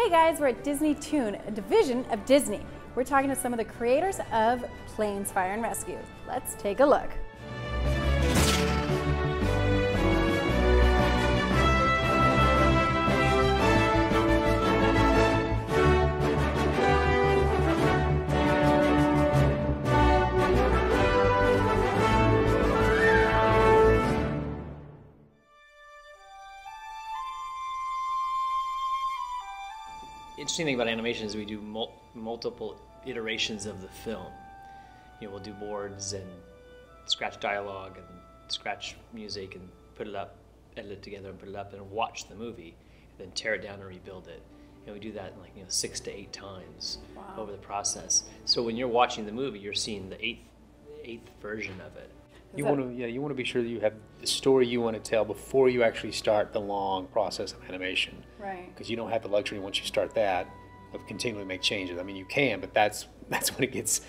Hey guys, we're at Disney Toon, a division of Disney. We're talking to some of the creators of Planes, Fire and Rescue. Let's take a look. Interesting thing about animation is we do multiple iterations of the film. You know, we'll do boards and scratch dialogue and scratch music and put it up, edit it together and put it up, and watch the movie, and then tear it down and rebuild it. And we do that like 6 to 8 times over the process. So when you're watching the movie, you're seeing the eighth version of it. You want to be sure that you have the story you want to tell before you actually start the long process of animation. Right. Because you don't have the luxury once you start that of continually make changes. I mean, you can, but that's when it gets,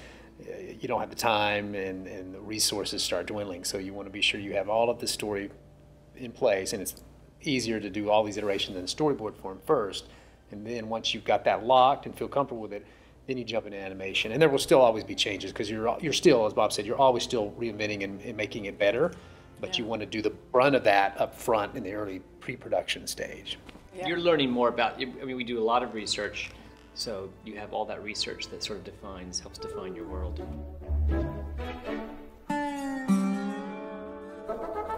you don't have the time and the resources start dwindling. So you want to be sure you have all of the story in place, and it's easier to do all these iterations in storyboard form first. And then once you've got that locked and feel comfortable with it, then you jump into animation. And there will still always be changes because you're still, as Bob said, you're always still reinventing and making it better. But you want to do the brunt of that up front in the early pre-production stage. Yeah. You're learning more about, I mean, we do a lot of research, so you have all that research that sort of helps define your world.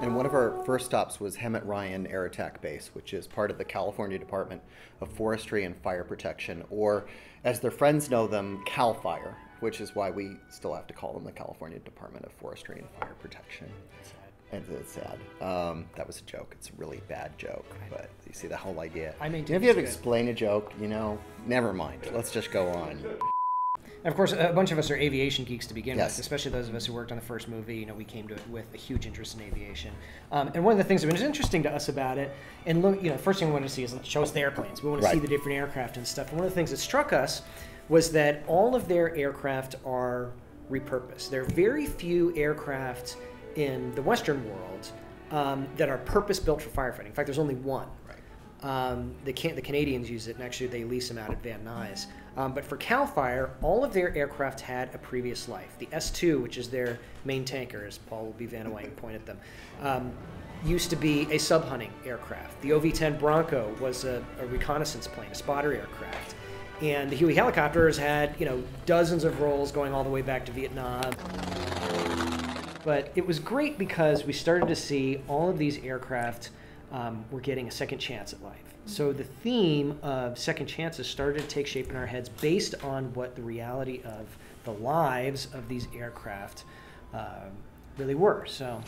And one of our first stops was Hemet Ryan Air Attack Base, which is part of the California Department of Forestry and Fire Protection, or as their friends know them, CAL FIRE, which is why we still have to call them the California Department of Forestry and Fire Protection. And it's sad. That was a joke. It's a really bad joke, but you see the whole idea. If you have to explain a joke, never mind. Let's just go on. And of course, a bunch of us are aviation geeks to begin with, especially those of us who worked on the first movie. We came to it with a huge interest in aviation. And one of the things that was interesting to us about it, and look, first thing we wanted to see is show us the airplanes. We want to see the different aircraft and stuff. And one of the things that struck us was that all of their aircraft are repurposed. There are very few aircraft in the Western world that are purpose-built for firefighting. In fact, there's only one. The Canadians use it, and actually they lease them out at Van Nuys. But for CAL FIRE, all of their aircraft had a previous life. The S-2, which is their main tanker, as Paul will be Van Weying point at them, used to be a sub-hunting aircraft. The OV-10 Bronco was a reconnaissance plane, a spotter aircraft. And the Huey helicopters had, dozens of roles going all the way back to Vietnam. But it was great because we started to see all of these aircraft were getting a second chance at life. So the theme of second chances started to take shape in our heads based on what the reality of the lives of these aircraft really were. So,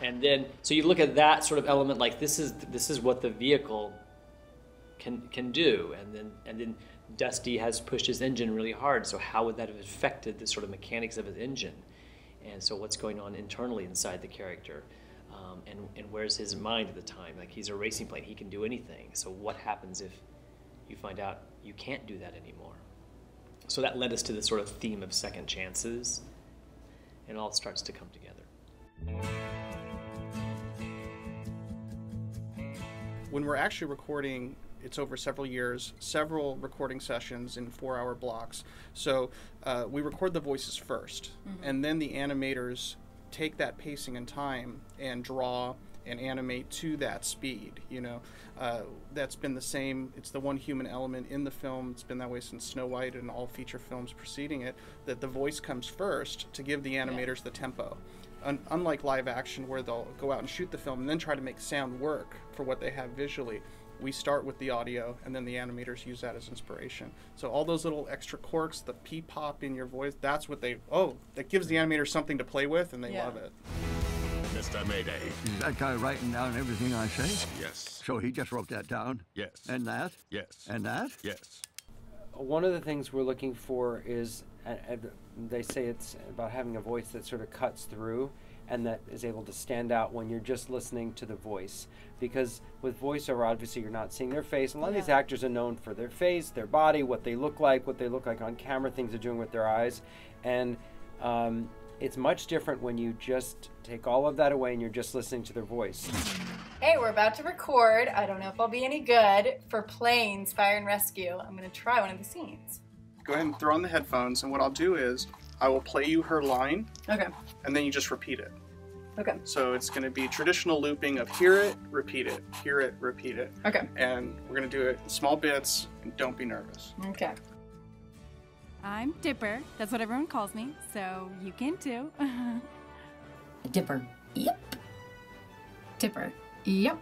and then so you look at that sort of element, like this is what the vehicle can do, and then Dusty has pushed his engine really hard. So how would that have affected the sort of mechanics of his engine? And so what's going on internally inside the character? And where's his mind at the time? Like, he's a racing plane, he can do anything. So what happens if you find out you can't do that anymore? So that led us to the sort of theme of second chances, and it all starts to come together. When we're actually recording, it's over several years, several recording sessions in 4-hour blocks. So we record the voices first, and then the animators take that pacing and time and draw and animate to that speed. That's been the same. It's the one human element in the film. It's been that way since Snow White and all feature films preceding it, that the voice comes first to give the animators the tempo. Unlike live action, where they'll go out and shoot the film and then try to make sound work for what they have visually, we start with the audio, and then the animators use that as inspiration. So all those little extra quirks, the pee-pop in your voice, that's what that gives the animators something to play with, and they love it. Mr. Mayday. Is that guy writing down everything I say? Yes. So he just wrote that down? Yes. And that? Yes. And that? Yes. One of the things we're looking for is, they say it's about having a voice that sort of cuts through and that is able to stand out when you're just listening to the voice. Because with voiceover, obviously you're not seeing their face. A lot of these actors are known for their face, their body, what they look like on camera, things they're doing with their eyes. And It's much different when you just take all of that away and you're just listening to their voice. Hey, we're about to record. I don't know if I'll be any good for Planes Fire and Rescue. I'm going to try one of the scenes. Go ahead and throw on the headphones, and what I'll do is I will play you her line. Okay. And then you just repeat it. Okay. So it's going to be traditional looping of hear it, repeat it, hear it, repeat it. Okay. And we're going to do it in small bits, and don't be nervous. Okay. I'm Dipper. That's what everyone calls me, so you can too. Dipper. Yep. Dipper. Yep.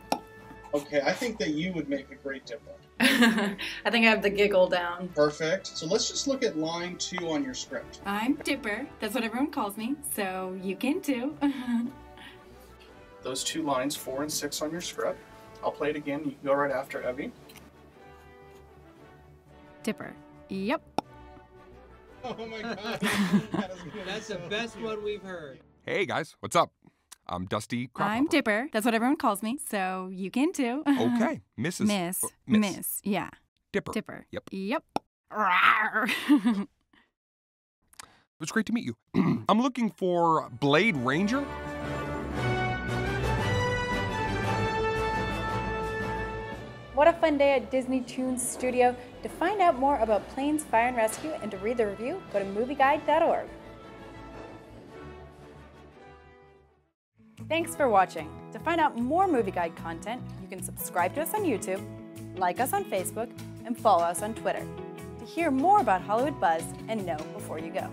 Okay, I think that you would make a great Dipper. I think I have the giggle down. Perfect. So let's just look at line 2 on your script. I'm Dipper. That's what everyone calls me, so you can too. Those 2 lines, 4 and 6 on your script. I'll play it again. You can go right after Evie. Dipper. Yep. Oh my God. That's the best one we've heard. Hey guys, what's up? I'm Dusty Crop I'm Dipper. That's what everyone calls me, so you can too. Okay, Mrs. Miss. Yeah. Dipper. Dipper. Yep. Yep. It was great to meet you. I'm looking for Blade Ranger. What a fun day at Disney Toons Studio. To find out more about Planes Fire and Rescue and to read the review, go to movieguide.org. Thanks for watching. To find out more Movie Guide content, you can subscribe to us on YouTube, like us on Facebook, and follow us on Twitter to hear more about Hollywood Buzz and know before you go.